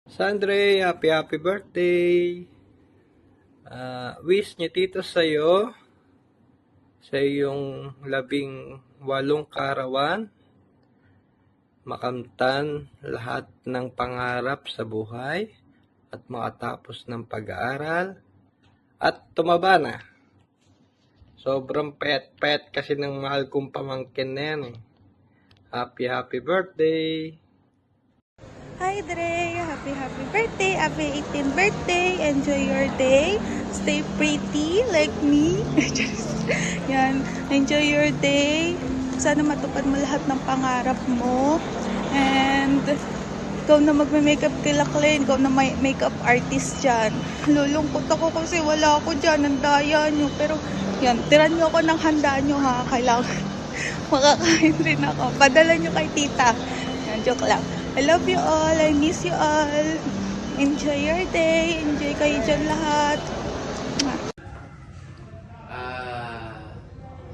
Sandre, happy birthday. Wish ni Tito sa'yo, sa iyong 18 kaarawan, makamtan lahat ng pangarap sa buhay at makatapos ng pag-aaral at tumaba na. Sobrang pet-pet kasi ng mahal kong pamangkin na yan eh. Happy birthday. Hi Dre! Happy birthday! Happy 18th birthday! Enjoy your day! Stay pretty like me! Yan. Enjoy your day! Sana matupad mo lahat ng pangarap mo. And ikaw na magme-makeup kay Laclyn. Ikaw na may makeup artist dyan. Lulungkot ako kasi wala ako dyan. Ang daya nyo. Pero yan, tiran nyo ako ng handa nyo ha. Kailangan makakain rin ako. Padala nyo kay tita. Yan, joke lang. I love you all. I miss you all. Enjoy your day. Enjoy kayo dyan lahat.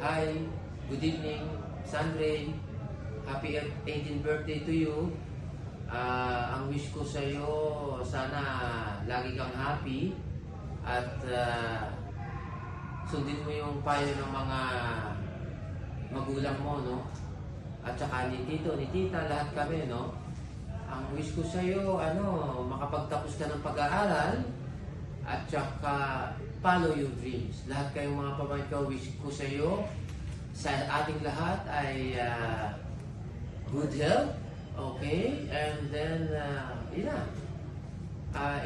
Hi. Good evening, Sandre. Happy 18th birthday to you. Ang wish ko sa iyo, sana lagi kang happy at sundin mo yung payo ng mga magulang mo, no? At saka ni Tito, ni Tita, lahat kami, no? Ang wish ko sa iyo, makapagtapos ka ng pag-aaral at saka follow your dreams. Lahat kayong mga pamangkin, wish ko sa iyo, sa ating lahat ay good health, okay? And then,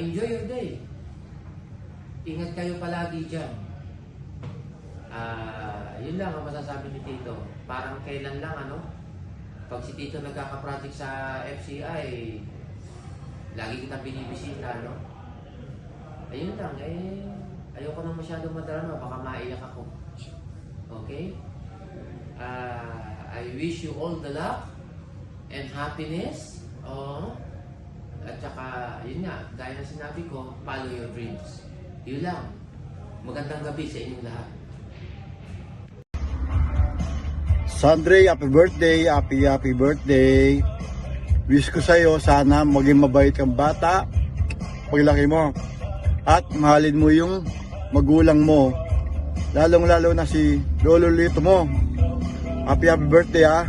enjoy your day. Ingat kayo palagi dyan. Yun lang ang masasabi ni Tito. Parang kailan lang, pag si Tito nagkaka-project sa FCI, lagi kita binibisita, Ayun lang, ayoko nang masyadong madarama, baka maiyak ako. Okay? I wish you all the luck and happiness. At saka, yun nga, gaya na sinabi ko, follow your dreams. Yun lang. Magandang gabi sa inyong lahat. Sandre, happy birthday. Wish ko sa'yo, sana maging mabait kang bata paglaki mo. At mahalin mo yung magulang mo. Lalong-lalo na si Lolo Lito mo. Happy birthday ha.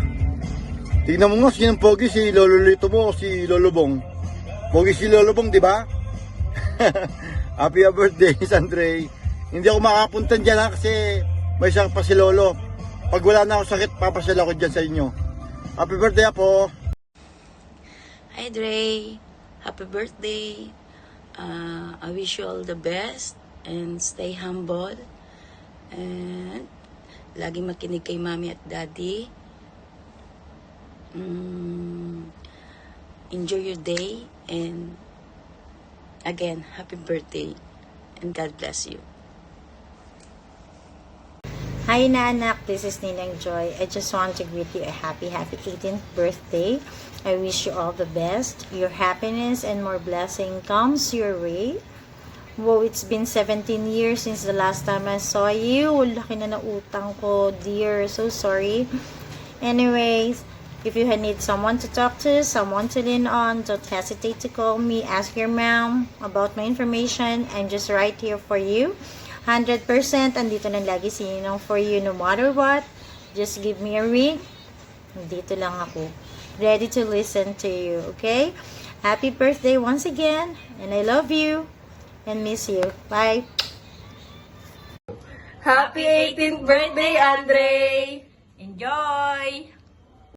Tingnan mo nga, sinong pogi, si Lolo Lito mo o si Lolo Bong? Pogi si Lolo Bong, di ba? Happy birthday, Sandre. Hindi ako makapunta dyan ha, kasi may sakit pa si Lolo. Pag wala na ako sakit, papasyal ako dyan sa inyo. Happy birthday po! Hi Dre! Happy birthday! I wish you all the best and stay humble. And lagi makinig kay Mami at Daddy. Enjoy your day and again, happy birthday and God bless you. Hi Nanak, this is Ninang Joy. I just want to greet you a happy 18th birthday. I wish you all the best. Your happiness and more blessing comes your way. Wow, it's been 17 years since the last time I saw you. Laki na utang ko, dear. So sorry. Anyways, if you need someone to talk to, someone to lean on, don't hesitate to call me. Ask your mom about my information. I'm just right here for you. 100%, andito lang lagi si Ninong for you no matter what. Just give me a ring. Dito lang ako. Ready to listen to you, okay? Happy birthday once again. And I love you. And miss you. Bye. Happy 18th birthday, Andre! Enjoy!